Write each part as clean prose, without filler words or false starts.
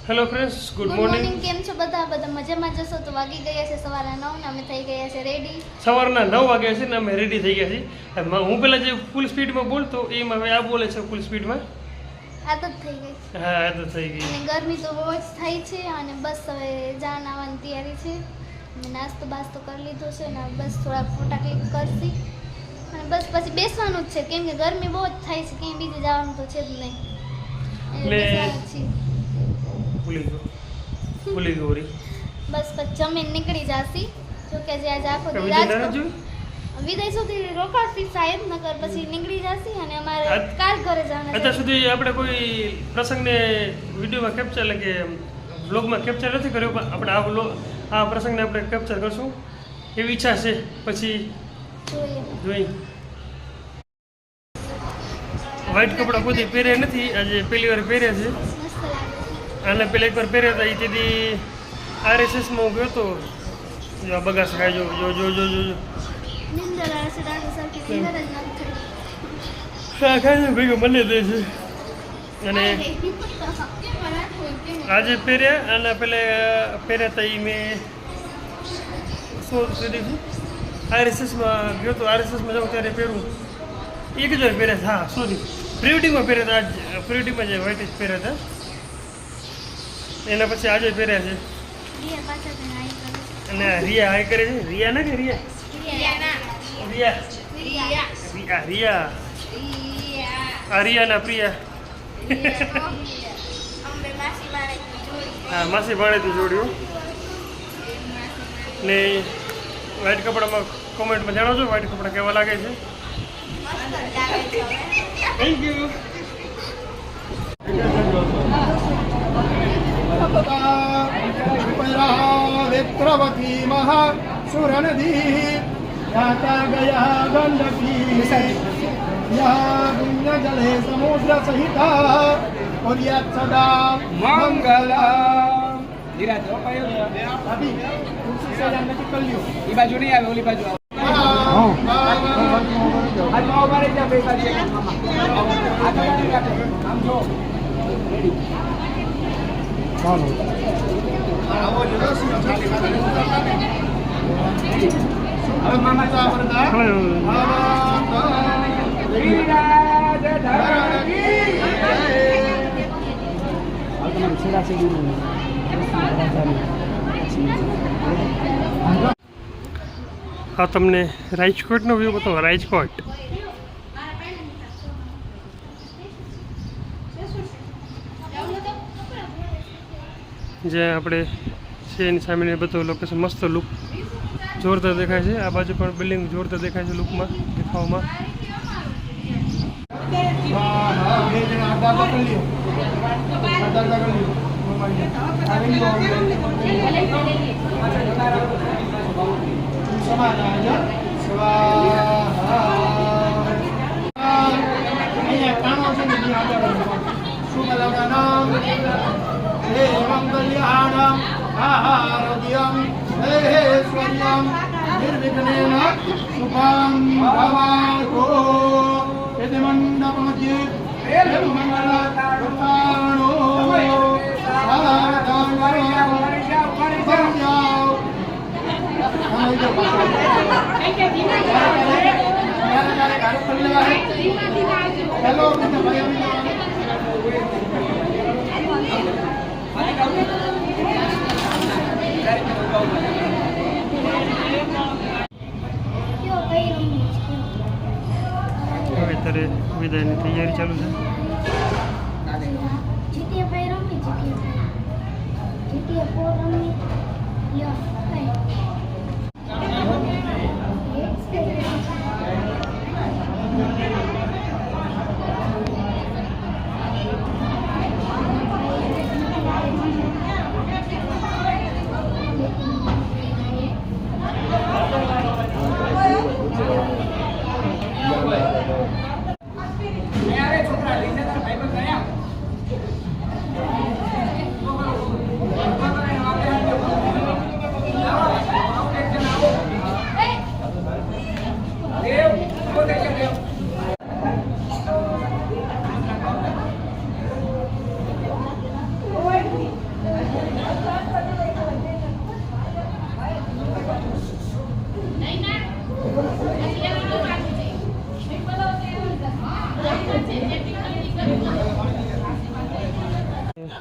Hello friends, good morning. Morning. કેમ છો બધા મજામાં જશો તો વાગી ગયા છે સવારના 9 ને અમે થઈ ગયા છે રેડી. સવારના 9 વાગ્યા છે ને અમે રેડી થઈ ગયા છીએ. હું પહેલાં જે ફૂલ સ્પીડમાં બોલતો એમાં હવે આ બોલે છે ફૂલ સ્પીડમાં. આદત થઈ ગઈ હા, આદત થઈ ગઈ. અને ગરમી તો બહુ જ થઈ છે અને બસ હવે જાન આવવાની તૈયારી છે. અમે નાસ્તો બાસ્તો કરી લીધો છે ને બસ થોડા ફોટા ક્લિક કરશી અને બસ પછી બેસવાનું જ છે કેમ કે ગરમી બહુ જ થાય છે, ક્યાંય બીજે જવાનું તો છે જ નહીં. એટલે બેસવાનું જ છીએ. ભૂલી ગયો રી. બસ પછી જમીન નીકળી જાશી. જો કે જે આજે આખો દી વિદાય સુધી રોકાશી સાહેબ નગર પછી નીકળી જાશી અને અમારે કાલ ઘરે જવાનું છે. અત્યાર સુધી આપણે કોઈ પ્રસંગને વિડીયોમાં કેપ્ચર એટલે કે બ્લોગમાં કેપ્ચર નથી કર્યો, પણ આપણે આ પ્રસંગને આપણે કેપ્ચર કરશું એવી ઈચ્છા છે. પછી જોઈ વ્હાઈટ કપડાં કોઈ પહેર્યા નથી, આજે પહેલી વાર પહેર્યા છે. મસ્ત લાગે અને પેલા એકવાર પહેર્યા હતા એ તેથી RSSમાં હું ગયો હતો. જો આ બગાસ ખાય જો જો જો જો જો નિંદર આવે છે દાદા સરખી નિંદર જ નથી થઈ. હા, ખાય છે ભેગો મને દે છે. અને આજે પહેર્યા અને પેલા પહેર્યા હતા એ મેં RSSમાં ગયો હતો. RSSમાં જાઉં ત્યારે પહેરું એક જ વાર પહેર્યા હતા. હા, સોરી, પ્રિવેડિંગમાં પહેર્યા હતા. આજ પ્રિવેડિંગમાં જે વ્હાઈટ જ પહેર્યા હતા એના પછી આજે પહેર્યા છે. રિયા પાછા તેને આઈ કરે છે. અને રિયા હાઈ કરે છે. રિયા ના કે રિયા રિયા રિયા રિયા આ રિયાના પ્રિયા. હા, માસી ભાણેથી જોડ્યું. ને વ્હાઈટ કપડામાં કોમેન્ટમાં જાણો છો વ્હાઈટ કપડાં કેવા લાગે છે. Thank you. विप्रवती महासुरनदी जाता गया गंडकी यहाँ पुण्य जले समुद्र सहिता और सदा मंगला બાજુ નહીં આવે, ઓલી બાજુ હા, તમને રાજકોટનો વ્યૂ બતાવો. રાજકોટ જે આપણે છે એની સામે બધું લોકેશન મસ્ત લુક જોરદાર દેખાય છે. આ બાજુ પણ બિલ્ડિંગ જોરદાર દેખાય છે લુકમાં, દેખાવમાં. હવે અત્યારે વિદાયની તૈયારી ચાલુ છે.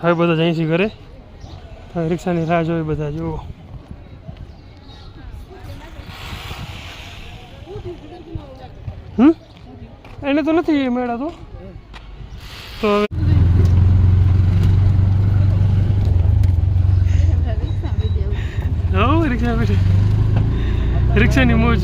હવે બધા જઈ છે ઘરે. હવે રિક્ષાની રાહ જોઈ બધા. જુઓ એને તો નથી મેળા તો હવે રિક્ષા બેઠી રિક્ષાની મોજ.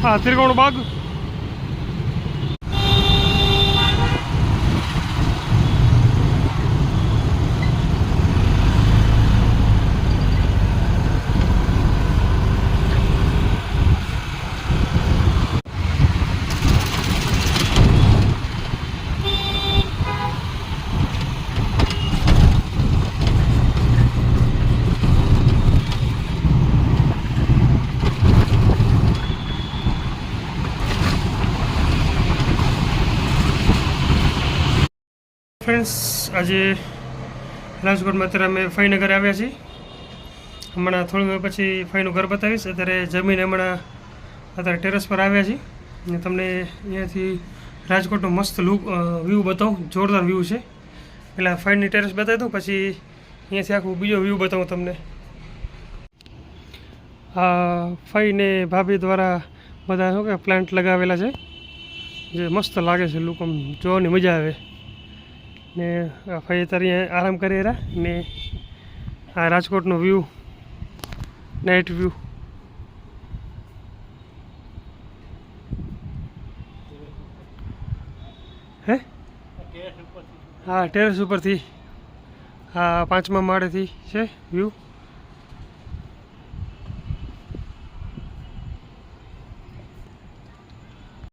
હા, ત્રિકોણ બાગ. ફ્રેન્ડ્સ, આજે રાજકોટમાં અત્યારે અમે ફઈના ઘરે આવ્યા છીએ. હમણાં થોડી વાર પછી ફઈનું ઘર બતાવીશ. અત્યારે જમીને હમણાં અત્યારે ટેરેસ પર આવ્યા છીએ અને તમને અહીંયાથી રાજકોટનો મસ્ત વ્યૂ બતાવું. જોરદાર વ્યૂ છે. પહેલાં ફઈની ટેરેસ બતાવી દઉં, પછી અહીંયાથી આખું બીજો વ્યૂ બતાવું તમને. આ ફઈને ભાભી દ્વારા બધા શું કે પ્લાન્ટ લગાવેલા છે, જે મસ્ત લાગે છે. લુક આમ જોવાની મજા આવે. ને ફઈ અત્યારે અહીંયા આરામ કરી રહ્યા. ને આ રાજકોટનો વ્યૂ, નાઇટ વ્યૂ. હે હા, ટેરેસ ઉપરથી આ 5મા માળેથી છે વ્યૂ.